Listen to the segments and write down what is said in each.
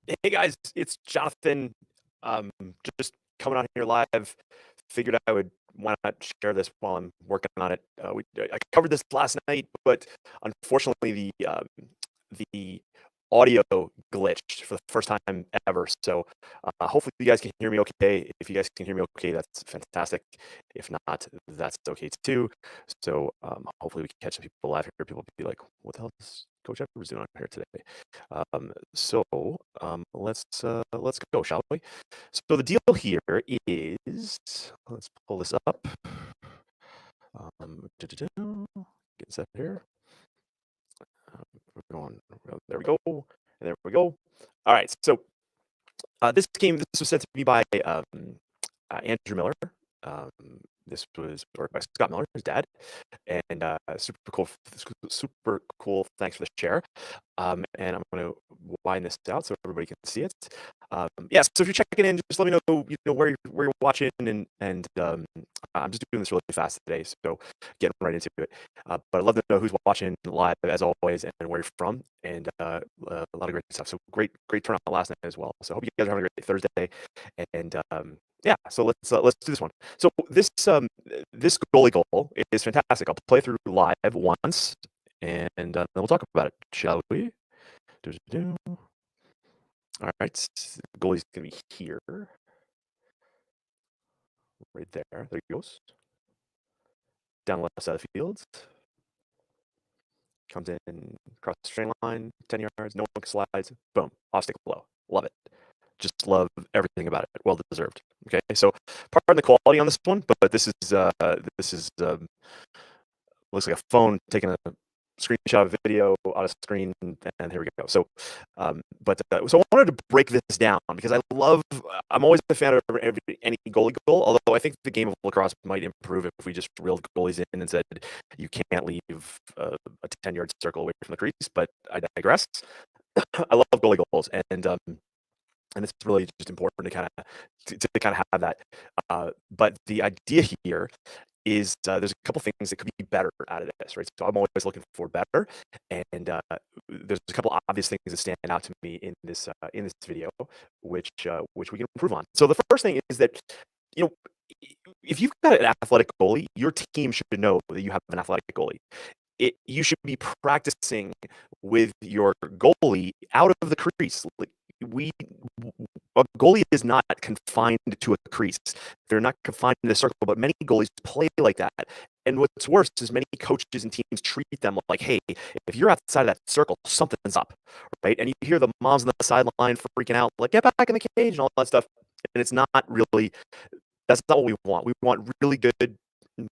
Hey guys, it's Jonathan. Um, just coming on here live. Figured I would why not share this while I'm working on it. I covered this last night, but unfortunately the audio glitched for the first time ever. So hopefully you guys can hear me okay. If you guys can hear me okay, that's fantastic. If not, that's okay too. So hopefully we can catch some people live here. People be like, "What the hell is Coach Edwards doing on here today?" Let's go, shall we? So the deal here is, let's pull this up. Get set here. We're going. There we go. And there we go. All right. So this was sent to me by Andrew Miller. Um, this was worked by Scott Miller, his dad, and super cool. Thanks for the share. And I'm going to widen this out so everybody can see it. Yeah, so if you're checking in, just let me know, where you're watching, and I'm just doing this really fast today, so getting right into it. But I'd love to know who's watching live as always and where you're from, and a lot of great stuff. So great turnout last night as well. So I hope you guys are having a great Thursday, and yeah, so let's do this one. So this goalie goal is fantastic. I'll play through live once, and then we'll talk about it, shall we? All right, the goalie's gonna be here, right there. There he goes. Down the left side of the field. Comes in across the string line, 10 yards, no one slides. Boom, off stick below. Love it. Just love everything about it. Well deserved. Okay, so pardon the quality on this one, but this is looks like a phone taking a screenshot of a video on a screen, and here we go. So, so I wanted to break this down because I'm always a fan of any goalie goal. Although I think the game of lacrosse might improve if we just reeled goalies in and said you can't leave a 10-yard circle away from the crease. But I digress. I love goalie goals, and it's really just important to kind of have that. But the idea here is there's a couple things that could be better out of this, right? So I'm always looking for better, and there's a couple obvious things that stand out to me in this video, which we can improve on. So the first thing is that you know if you've got an athletic goalie, your team should know that you have an athletic goalie. You should be practicing with your goalie out of the crease. Like, we a goalie is not confined to a crease. They're not confined to a circle, but many goalies play like that. And what's worse is many coaches and teams treat them like, hey, if you're outside of that circle, something's up, right? And you hear the moms on the sideline freaking out, like, get back in the cage and all that stuff. And it's not really, that's not what we want. We want really good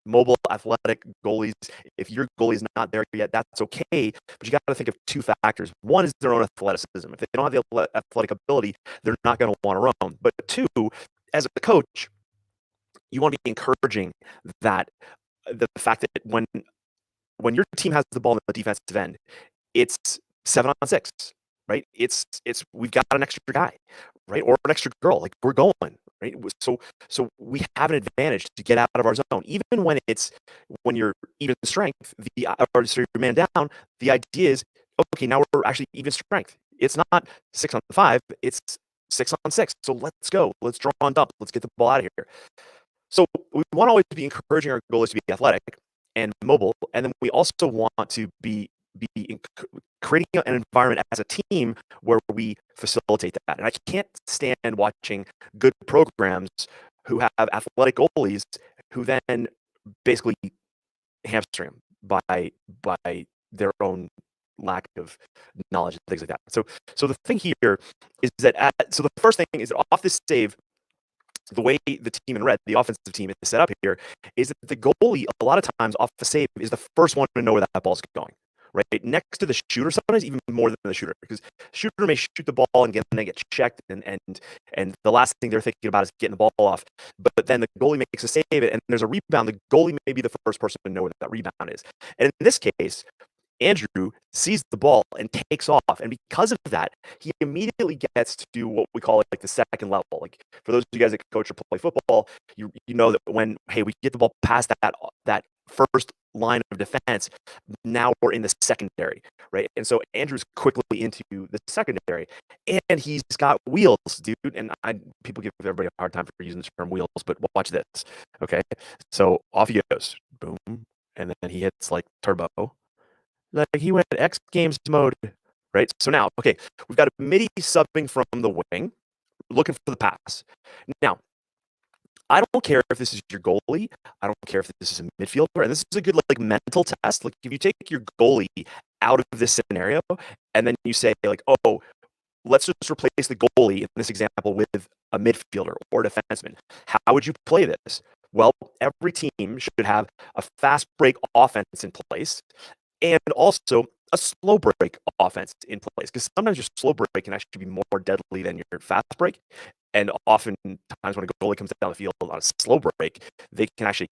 mobile athletic goalies. If your goalie is not there yet, that's okay. But you got to think of two factors. One is their own athleticism. If they don't have the athletic ability, they're not going to want to run. But two, as a coach, you want to be encouraging that the fact that when your team has the ball in the defensive end, it's 7-on-6, right? It's we've got an extra guy, right, or an extra girl. Like we're going, right? So we have an advantage to get out of our zone, even when you're even strength. So you're man down. The idea is okay. Now we're actually even strength. It's not 6-on-5. It's 6-on-6. So let's go. Let's draw on dump. Let's get the ball out of here. So we want to always be encouraging our goalies to be athletic and mobile, and then we also want to be creating an environment as a team where we facilitate that. And I can't stand watching good programs who have athletic goalies who then basically hamstring them by their own lack of knowledge and things like that. So the thing here is that so the first thing is off this save, the way the team in red, the offensive team is set up here, is that the goalie, a lot of times off the save, is the first one to know where that ball's going. Right next to the shooter, sometimes even more than the shooter, because the shooter may shoot the ball and get checked, and the last thing they're thinking about is getting the ball off. But then the goalie makes a save, and there's a rebound. The goalie may be the first person to know where that rebound is. And in this case, Andrew sees the ball and takes off. And because of that, he immediately gets to do what we call like the second level. Like for those of you guys that coach or play football, you know that when, hey, we get the ball past that first line of defense. Now we're in the secondary, right? And so Andrew's quickly into the secondary, and he's got wheels, dude. And people give everybody a hard time for using the term wheels, but watch this, okay? So off he goes, boom, and then he hits like turbo, like he went X Games mode, right? So now, okay, we've got a midi subbing from the wing, looking for the pass. Now, I don't care if this is your goalie. I don't care if this is a midfielder. And this is a good like mental test. Like if you take your goalie out of this scenario and then you say like, oh, let's just replace the goalie in this example with a midfielder or a defenseman. How would you play this? Well, every team should have a fast break offense in place and also a slow break offense in place. Because sometimes your slow break can actually be more deadly than your fast break. And oftentimes when a goalie comes down the field on a slow break, they can actually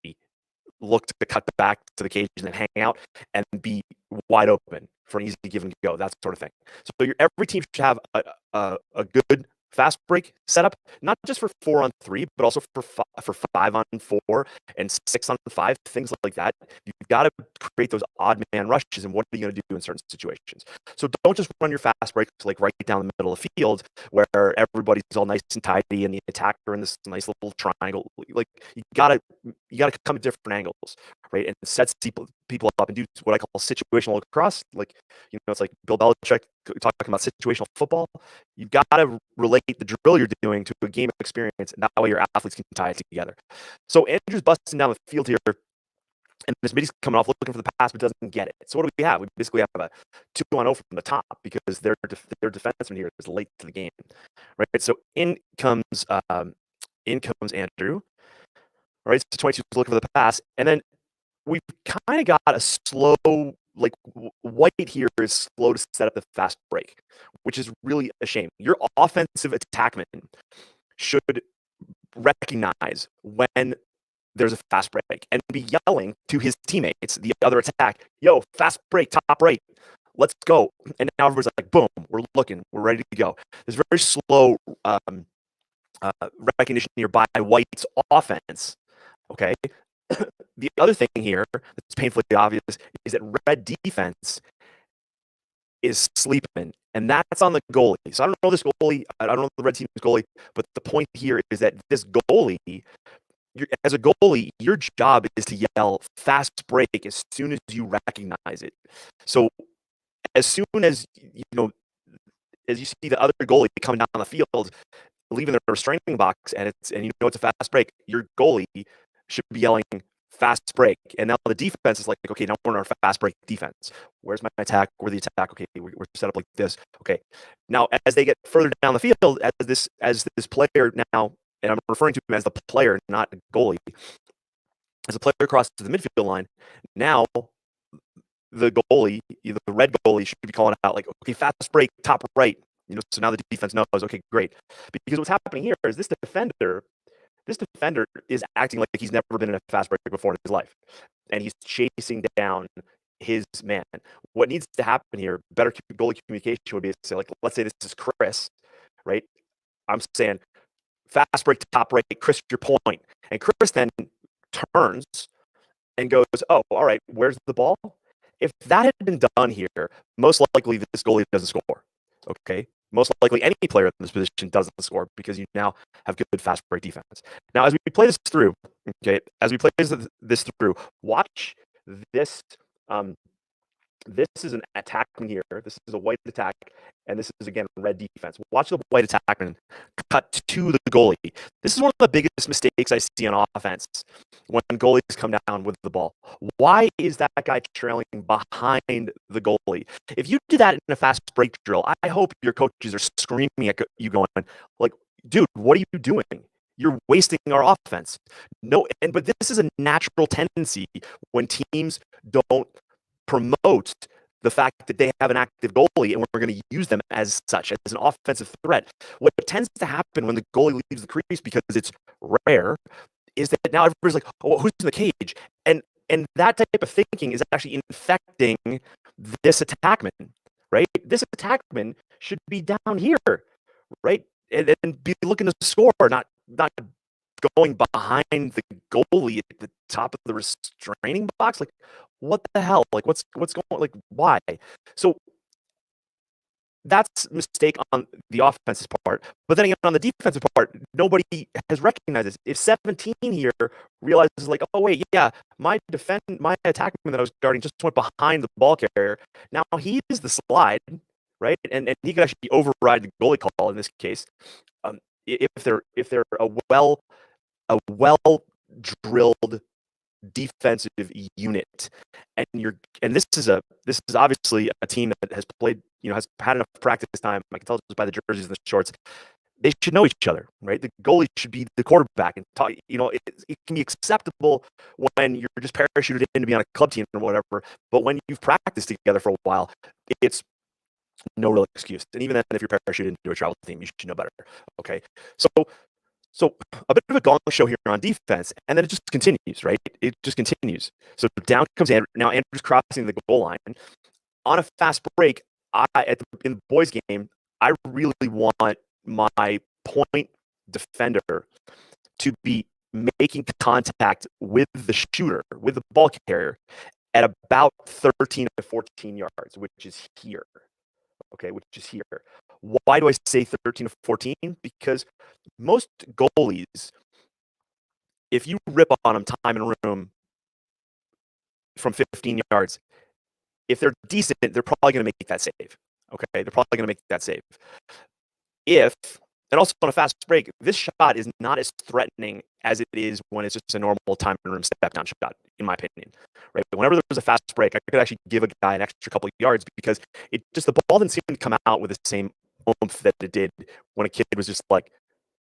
look to cut the back to the cage and then hang out and be wide open for an easy give and go, that sort of thing. So every team should have a good fast break setup, not just for 4-on-3, but also for 5-on-4 and 6-on-5, things like that. You've got to create those odd man rushes, and what are you going to do in certain situations? So don't just run your fast breaks like right down the middle of the field where everybody's all nice and tidy and the attacker in this nice little triangle. Like you gotta come at different angles, right? And set people up and do what I call situational lacrosse. Like, it's like Bill Belichick talking about situational football. You've got to relate the drill you're doing to a game experience, and that way your athletes can tie it together. So Andrew's busting down the field here, and this middy's coming off looking for the pass, but doesn't get it. So what do we have? We basically have a 2-on-0 from the top because their defenseman here is late to the game, right? So in comes Andrew, right? So 22 is looking for the pass, and then we've kind of got a slow, like White here is slow to set up the fast break, which is really a shame. Your offensive attackman should recognize when there's a fast break and be yelling to his teammates, the other attack, yo, fast break, top right, let's go. And now everybody's like, boom, we're looking, we're ready to go. There's very slow recognition here by White's offense, okay? The other thing here that's painfully obvious is that red defense is sleeping, and that's on the goalie. So I don't know this goalie, I don't know the red team's goalie, but the point here is that this goalie, as a goalie, your job is to yell fast break as soon as you recognize it. So as soon as as you see the other goalie coming down the field, leaving the restraining box, and it's a fast break, your goalie should be yelling fast break. And now the defense is like, okay, now we're in our fast break defense. Where's my attack? Where's the attack? Okay, we're set up like this. Okay. Now, as they get further down the field, as this player now, and I'm referring to him as the player, not the goalie, as a player crosses the midfield line, now the goalie, the red goalie, should be calling out like, okay, fast break, top right. So now the defense knows, okay, great. Because what's happening here is this defender is acting like he's never been in a fast break before in his life, and he's chasing down his man. What needs to happen here, better goalie communication would be to say, like, let's say this is Chris, right? I'm saying fast break to top right, Chris, your point. And Chris then turns and goes, oh, all right, where's the ball? If that had been done here, most likely this goalie doesn't score, okay? Most likely any player in this position doesn't score because you now have good fast break defense. Now, as we play this through, okay, watch this. This is an attackman here. This is a White attack, and this is, again, red defense. Watch the White attackman cut to the goalie. This is one of the biggest mistakes I see on offense when goalies come down with the ball. Why is that guy trailing behind the goalie? If you did that in a fast break drill, I hope your coaches are screaming at you going, like, dude, what are you doing? You're wasting our offense. No, but this is a natural tendency when teams don't promote the fact that they have an active goalie and we're going to use them as such, as an offensive threat. What tends to happen when the goalie leaves the crease, because it's rare, is that now everybody's like, oh, who's in the cage? And that type of thinking is actually infecting this attackman, right? This attackman should be down here, right? And be looking to score, not going behind the goalie at the top of the restraining box. Like, what the hell? Like, what's going on? Like, why? So that's a mistake on the offensive part. But then again, on the defensive part, nobody has recognized this. If 17 here realizes, like, oh wait, yeah, my attackman that I was guarding just went behind the ball carrier. Now he's the slide, right? And he could actually override the goalie call in this case. If they're a well drilled defensive unit, and this is obviously a team that has played, has had enough practice time. I can tell just by the jerseys and the shorts. They should know each other, right? The goalie should be the quarterback, and talk, it can be acceptable when you're just parachuted in to be on a club team or whatever. But when you've practiced together for a while, it's no real excuse. And even then, if you're parachuted into a travel team, you should know better. Okay, so a bit of a gong show here on defense, and then it just continues, right? It just continues. So down comes Andrew. Now Andrew's crossing the goal line on a fast break. In the boys' game, I really want my point defender to be making contact with the shooter, with the ball carrier, at about 13 to 14 yards, which is here. Okay, which is here. Why do I say 13 to 14? Because most goalies, if you rip on them time and room from 15 yards, if they're decent, they're probably going to make that save. Okay, they're probably going to make that save. And also on a fast break, this shot is not as threatening as it is when it's just a normal time and room step down shot, in my opinion. Right? But whenever there's a fast break, I could actually give a guy an extra couple of yards because the ball didn't seem to come out with the same oomph that it did when a kid was just like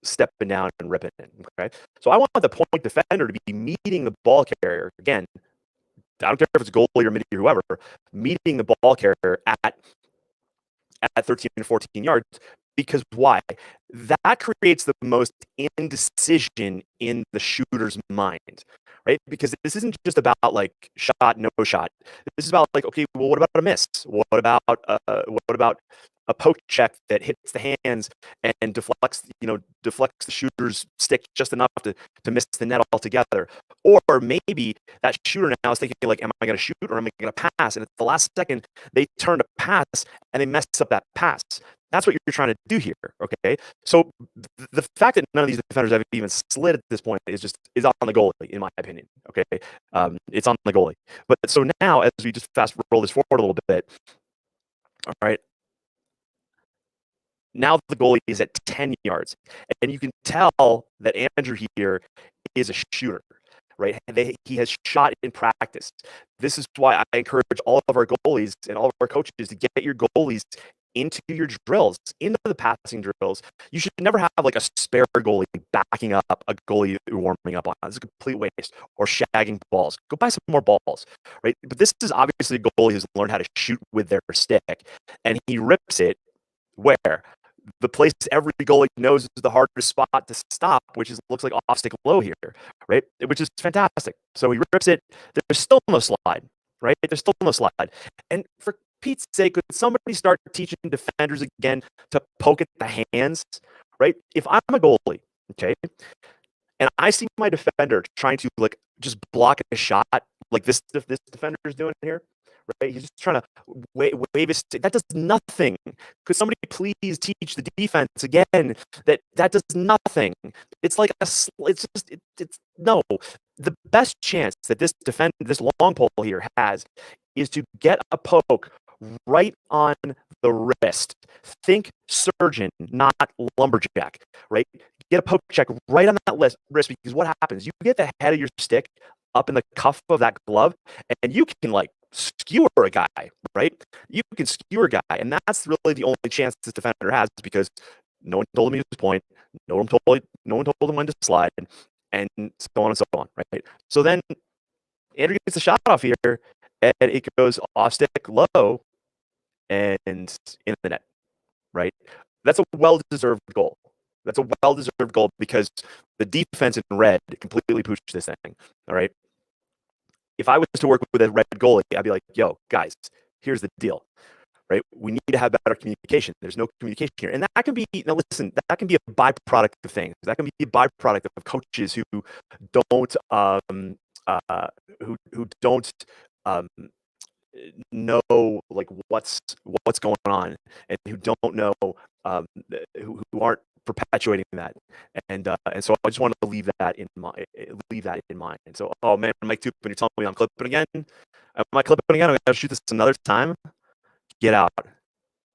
stepping down and ripping it. Okay, so I want the point defender to be meeting the ball carrier again. I don't care if it's goalie or midi or whoever, meeting the ball carrier at 13 and 14 yards. Because why? That creates the most indecision in the shooter's mind, right? Because this isn't just about like shot, no shot. This is about like, okay, well, what about a miss? What about a poke check that hits the hands and deflects the shooter's stick just enough to miss the net altogether? Or maybe that shooter now is thinking like, am I going to shoot or am I going to pass? And at the last second, they turn to pass and they mess up that pass. That's what you're trying to do here, okay? So the fact that none of these defenders have even slid at this point is on the goalie, in my opinion, okay? It's on the goalie. But so now, as we just fast roll this forward a little bit, all right, now the goalie is at 10 yards. And you can tell that Andrew here is a shooter, right? He has shot in practice. This is why I encourage all of our goalies and all of our coaches to get your goalies into your drills, into the passing drills. You should never have like a spare goalie backing up a goalie you're warming up on. It's a complete waste. Or shagging balls. Go buy some more balls, right? But this is obviously a goalie who's learned how to shoot with their stick, and he rips it where? The place every goalie knows is the hardest spot to stop, which looks like off stick low here, right? Which is fantastic. So he rips it. There's still no slide, right? There's still no slide. And for Pete's sake, could somebody start teaching defenders again to poke at the hands, right? If I'm a goalie, okay, and I see my defender trying to like just block a shot like this defender is doing here, right? He's just trying to wave his stick. That does nothing. Could somebody please teach the defense again that does nothing? It's like it's no. The best chance that this long pole here has is to get a poke right on the wrist. Think surgeon, not lumberjack, right? Get a poke check right on that wrist, because what happens? You get the head of your stick up in the cuff of that glove, and you can like skewer a guy, right? You can skewer a guy, and that's really the only chance this defender has, because no one told him he was point, no one told him when to slide, and so on and so on, right? So then Andrew gets a shot off here, and it goes off stick low and in the net, right? That's a well-deserved goal. That's a well-deserved goal because the defense in red completely pooched this thing, all right? If I was to work with a red goalie, I'd be like, yo, guys, here's the deal, right? We need to have better communication. There's no communication here. And that can be, now listen, that can be a byproduct of things. That can be a byproduct of coaches who don't who don't um, know like what's going on, and who don't know who aren't perpetuating that, and so I just wanted to leave that in mind. And so, oh man, Mike Tupin, you're telling me I'm clipping again? Am I clipping again? I gotta shoot this another time. Get out.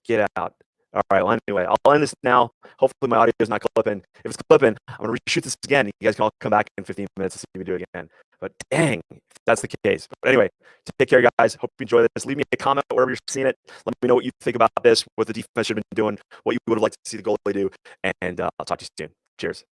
Get out. All right. Well, anyway, I'll end this now. Hopefully, my audio is not clipping. If it's clipping, I'm gonna reshoot this again. You guys can all come back in 15 minutes to see me do it again. But dang, if that's the case. But anyway, take care, guys. Hope you enjoy this. Leave me a comment wherever you're seeing it. Let me know what you think about this, what the defense should have been doing, what you would have liked to see the goalie do, and I'll talk to you soon. Cheers.